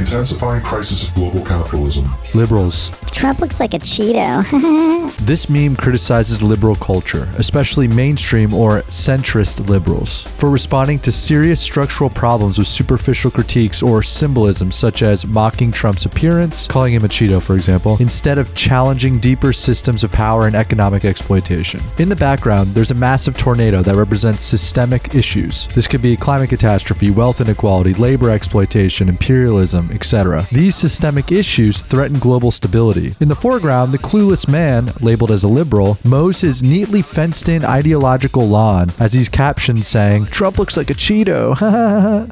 intensifying crisis of global capitalism. Liberals. Trump looks like a Cheeto. This meme criticizes liberal culture, especially mainstream or centrist liberals, for responding to serious structural problems with superficial critiques or symbolism such as mocking Trump's appearance, calling him a Cheeto for example, instead of challenging deeper systems of power and economic exploitation. In the background, there's a massive tornado that represents systemic issues. This could be climate catastrophe, wealth inequality, labor exploitation, imperialism, etc. These systemic issues threaten global stability. In the foreground, the clueless man, labeled as a liberal, mows his neatly fenced-in ideological lawn as he's captioned saying, "Trump looks like a Cheeto,"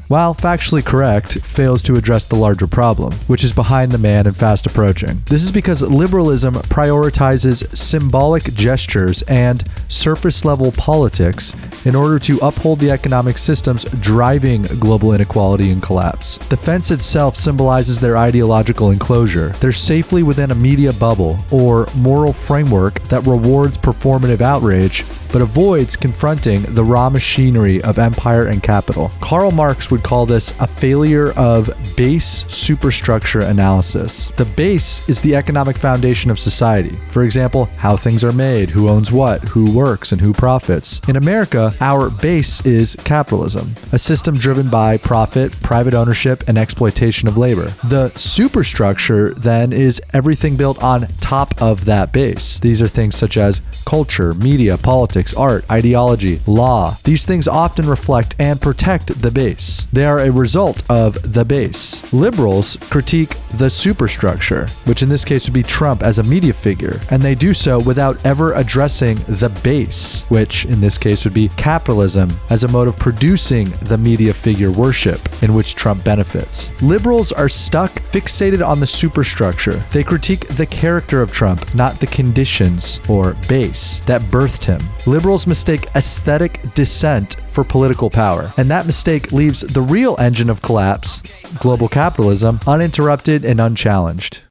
while factually correct, fails to address the larger problem, which is behind the man and fast approaching. This is because liberalism prioritizes symbolic gestures and surface-level politics in order to uphold the economic systems driving global inequality and collapse. The fence itself symbolizes their ideological enclosure. They're safely within a media bubble or moral framework that rewards performative outrage but avoids confronting the raw machinery of empire and capital. Karl Marx would call this a failure of base-superstructure analysis. The base is the economic foundation of society. For example, how things are made, who owns what, who works, and who profits. In America, our base is capitalism, a system driven by profit, private ownership, and exploitation of labor. The superstructure, then, is everything built on top of that base. These are things such as culture, media, politics, art, ideology, law. These things often reflect and protect the base. They are a result of the base. Liberals critique the superstructure, which in this case would be Trump as a media figure, and they do so without ever addressing the base, which in this case would be capitalism as a mode of producing the media figure worship in which Trump benefits. Liberals are stuck, fixated on the superstructure. They critique the character of Trump, not the conditions or base that birthed him. Liberals mistake aesthetic dissent for political power, and that mistake leaves the real engine of collapse, global capitalism, uninterrupted and unchallenged.